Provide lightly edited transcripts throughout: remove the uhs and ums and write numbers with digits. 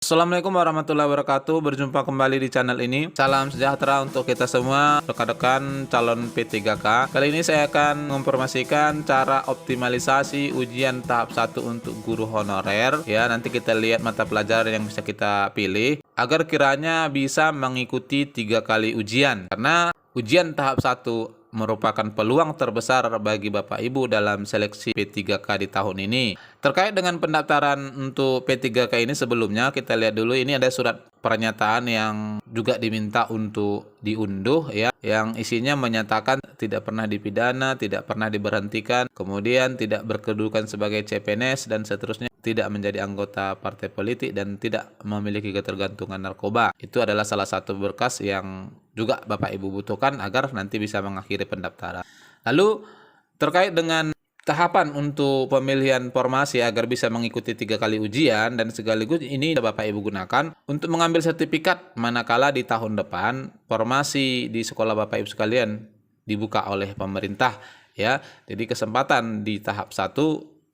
Assalamualaikum warahmatullahi wabarakatuh. Berjumpa kembali di channel ini. Salam sejahtera untuk kita semua rekan-rekan calon P3K. Kali ini saya akan menginformasikan cara optimalisasi ujian tahap 1 untuk guru honorer. Ya, nanti kita lihat mata pelajaran yang bisa kita pilih agar kiranya bisa mengikuti 3 kali ujian. Karena ujian tahap 1 merupakan peluang terbesar bagi Bapak Ibu dalam seleksi P3K di tahun ini. Terkait dengan pendaftaran untuk P3K ini, sebelumnya kita lihat dulu, ini ada surat pernyataan yang juga diminta untuk diunduh ya, yang isinya menyatakan tidak pernah dipidana, tidak pernah diberhentikan, kemudian tidak berkedudukan sebagai CPNS dan seterusnya, tidak menjadi anggota partai politik dan tidak memiliki ketergantungan narkoba. Itu adalah salah satu berkas yang juga Bapak Ibu butuhkan agar nanti bisa mengakhiri pendaftaran. Lalu terkait dengan tahapan untuk pemilihan formasi agar bisa mengikuti 3 kali ujian, dan sekaligus ini Bapak Ibu gunakan untuk mengambil sertifikat manakala di tahun depan formasi di sekolah Bapak Ibu sekalian dibuka oleh pemerintah ya. Jadi kesempatan di tahap 1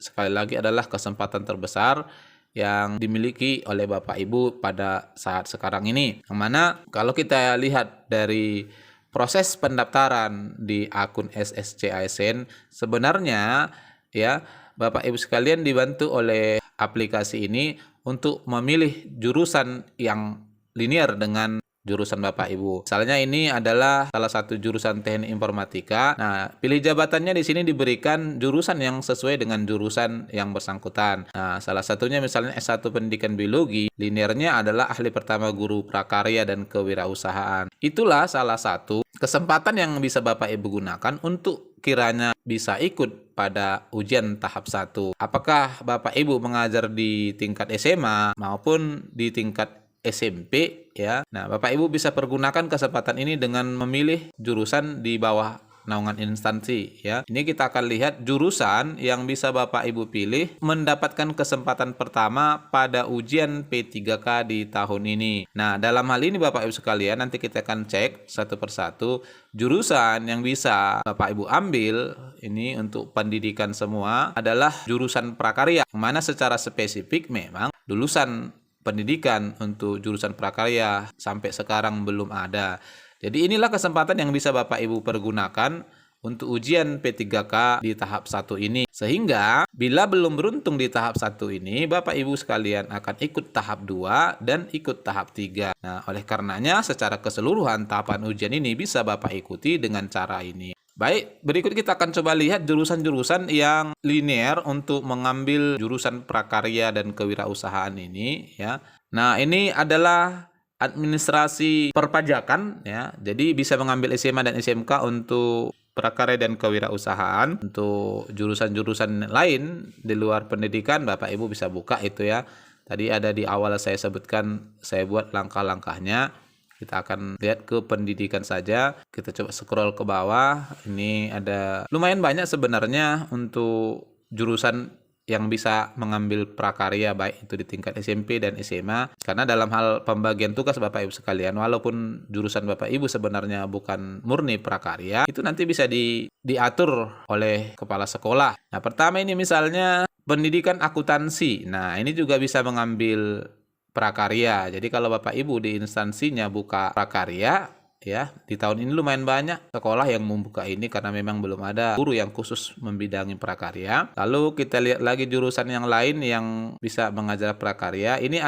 sekali lagi adalah kesempatan terbesar yang dimiliki oleh Bapak Ibu pada saat sekarang ini. Yang mana kalau kita lihat dari proses pendaftaran di akun SSC ASN, sebenarnya ya Bapak Ibu sekalian dibantu oleh aplikasi ini untuk memilih jurusan yang linear dengan jurusan Bapak Ibu. Misalnya ini adalah salah satu jurusan Teknik Informatika. Nah, pilih jabatannya di sini diberikan jurusan yang sesuai dengan jurusan yang bersangkutan. Nah, salah satunya misalnya S1 Pendidikan Biologi, linearnya adalah ahli pertama guru prakarya dan kewirausahaan. Itulah salah satu kesempatan yang bisa Bapak Ibu gunakan untuk kiranya bisa ikut pada ujian tahap 1. Apakah Bapak Ibu mengajar di tingkat SMA maupun di tingkat SMP ya. Nah, Bapak Ibu bisa pergunakan kesempatan ini dengan memilih jurusan di bawah naungan instansi ya. Ini kita akan lihat jurusan yang bisa Bapak Ibu pilih mendapatkan kesempatan pertama pada ujian P3K di tahun ini. Nah, dalam hal ini Bapak Ibu sekalian, nanti kita akan cek satu persatu jurusan yang bisa Bapak Ibu ambil ini untuk pendidikan semua adalah jurusan prakarya, yang mana secara spesifik memang lulusan pendidikan untuk jurusan prakarya sampai sekarang belum ada. Jadi inilah kesempatan yang bisa Bapak Ibu pergunakan untuk ujian P3K di tahap 1 ini. Sehingga bila belum beruntung di tahap 1 ini, Bapak Ibu sekalian akan ikut tahap 2 dan ikut tahap 3. Nah, oleh karenanya secara keseluruhan tahapan ujian ini bisa Bapak ikuti dengan cara ini. Baik, berikut kita akan coba lihat jurusan-jurusan yang linear untuk mengambil jurusan prakarya dan kewirausahaan ini ya. Nah, ini adalah administrasi perpajakan ya. Jadi bisa mengambil SMA dan SMK untuk prakarya dan kewirausahaan. Untuk jurusan-jurusan lain di luar pendidikan Bapak Ibu bisa buka itu ya. Tadi ada di awal saya sebutkan, saya buat langkah-langkahnya. Kita akan lihat ke pendidikan saja. Kita coba scroll ke bawah. Ini ada lumayan banyak sebenarnya untuk jurusan yang bisa mengambil prakarya, baik itu di tingkat SMP dan SMA. Karena dalam hal pembagian tugas Bapak Ibu sekalian, walaupun jurusan Bapak Ibu sebenarnya bukan murni prakarya, itu nanti bisa diatur oleh kepala sekolah. Nah, pertama ini misalnya pendidikan akuntansi. Nah, ini juga bisa mengambil prakarya. Jadi kalau Bapak Ibu di instansinya buka prakarya ya, di tahun ini lumayan banyak sekolah yang membuka ini karena memang belum ada guru yang khusus membidangi prakarya. Lalu kita lihat lagi jurusan yang lain yang bisa mengajar prakarya. Ini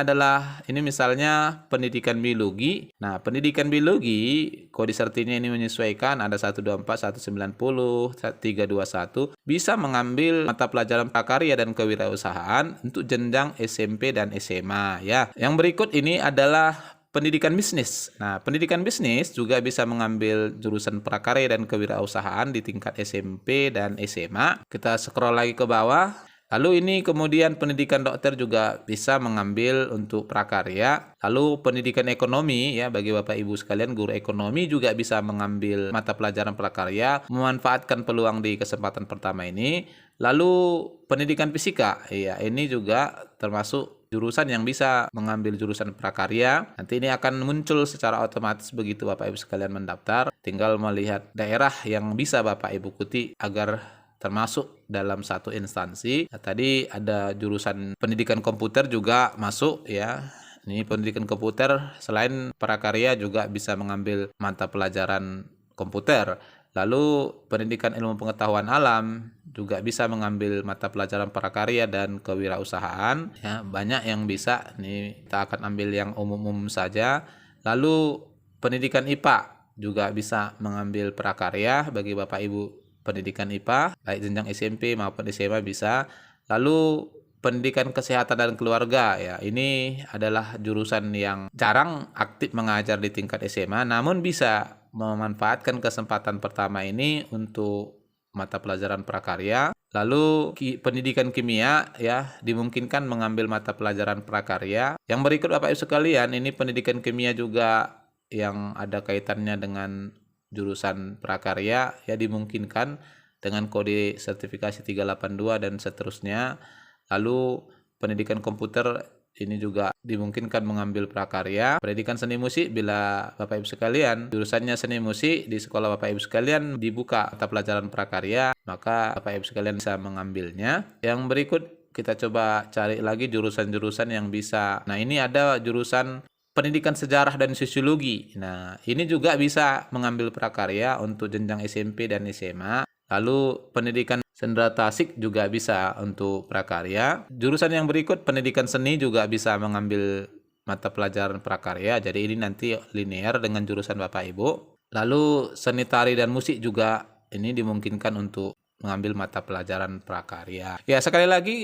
misalnya pendidikan biologi. Nah, pendidikan biologi kode sertinya ini menyesuaikan, ada 124, 190, 321, bisa mengambil mata pelajaran prakarya dan kewirausahaan untuk jenjang SMP dan SMA ya. Yang berikut ini adalah pendidikan bisnis. Nah, pendidikan bisnis juga bisa mengambil jurusan prakarya dan kewirausahaan di tingkat SMP dan SMA. Kita scroll lagi ke bawah. Lalu ini kemudian pendidikan dokter juga bisa mengambil untuk prakarya. Lalu pendidikan ekonomi ya, bagi Bapak Ibu sekalian guru ekonomi juga bisa mengambil mata pelajaran prakarya, memanfaatkan peluang di kesempatan pertama ini. Lalu pendidikan fisika, ya ini juga termasuk jurusan yang bisa mengambil jurusan prakarya. Nanti ini akan muncul secara otomatis begitu Bapak Ibu sekalian mendaftar. Tinggal melihat daerah yang bisa Bapak Ibu ikuti agar termasuk dalam satu instansi. Nah, tadi ada jurusan pendidikan komputer juga masuk ya. Ini pendidikan komputer selain prakarya juga bisa mengambil mata pelajaran komputer. Lalu pendidikan ilmu pengetahuan alam juga bisa mengambil mata pelajaran prakarya dan kewirausahaan. Ya, banyak yang bisa. Nih kita akan ambil yang umum-umum saja. Lalu pendidikan IPA juga bisa mengambil prakarya bagi Bapak Ibu pendidikan IPA, baik jenjang SMP maupun SMA bisa. Lalu pendidikan kesehatan dan keluarga, ya ini adalah jurusan yang jarang aktif mengajar di tingkat SMA, namun bisa memanfaatkan kesempatan pertama ini untuk mata pelajaran prakarya. Lalu pendidikan kimia, ya dimungkinkan mengambil mata pelajaran prakarya. Yang berikut Bapak Ibu sekalian, ini pendidikan kimia juga yang ada kaitannya dengan jurusan prakarya, ya dimungkinkan dengan kode sertifikasi 382 dan seterusnya. Lalu pendidikan komputer ini juga dimungkinkan mengambil prakarya. Pendidikan seni musik, bila Bapak Ibu sekalian jurusannya seni musik di sekolah Bapak Ibu sekalian dibuka mata pelajaran prakarya, maka Bapak Ibu sekalian bisa mengambilnya. Yang berikut kita coba cari lagi jurusan-jurusan yang bisa. Nah, ini ada jurusan pendidikan sejarah dan sosiologi. Nah, ini juga bisa mengambil prakarya untuk jenjang SMP dan SMA. Lalu pendidikan sendera tasik juga bisa untuk prakarya. Jurusan yang berikut pendidikan seni juga bisa mengambil mata pelajaran prakarya. Jadi ini nanti linear dengan jurusan Bapak Ibu. Lalu seni tari dan musik juga ini dimungkinkan untuk mengambil mata pelajaran prakarya. Ya, sekali lagi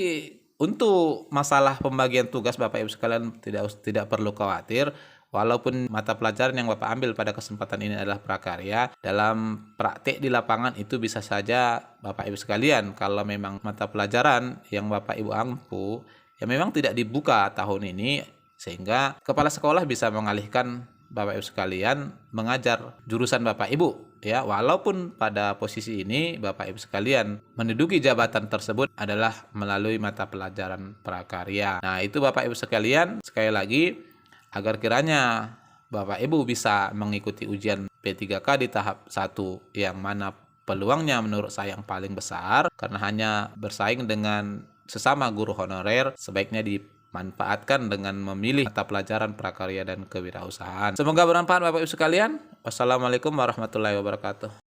untuk masalah pembagian tugas Bapak Ibu sekalian tidak perlu khawatir. Walaupun mata pelajaran yang Bapak ambil pada kesempatan ini adalah prakarya, dalam praktek di lapangan itu bisa saja Bapak Ibu sekalian, kalau memang mata pelajaran yang Bapak Ibu ampu ya memang tidak dibuka tahun ini, sehingga kepala sekolah bisa mengalihkan Bapak Ibu sekalian mengajar jurusan Bapak Ibu, ya walaupun pada posisi ini Bapak Ibu sekalian menduduki jabatan tersebut adalah melalui mata pelajaran prakarya. Nah, itu Bapak Ibu sekalian, sekali lagi agar kiranya Bapak Ibu bisa mengikuti ujian P3K di tahap 1 yang mana peluangnya menurut saya yang paling besar, karena hanya bersaing dengan sesama guru honorer, sebaiknya dimanfaatkan dengan memilih mata pelajaran prakarya dan kewirausahaan. Semoga bermanfaat Bapak Ibu sekalian. Wassalamualaikum warahmatullahi wabarakatuh.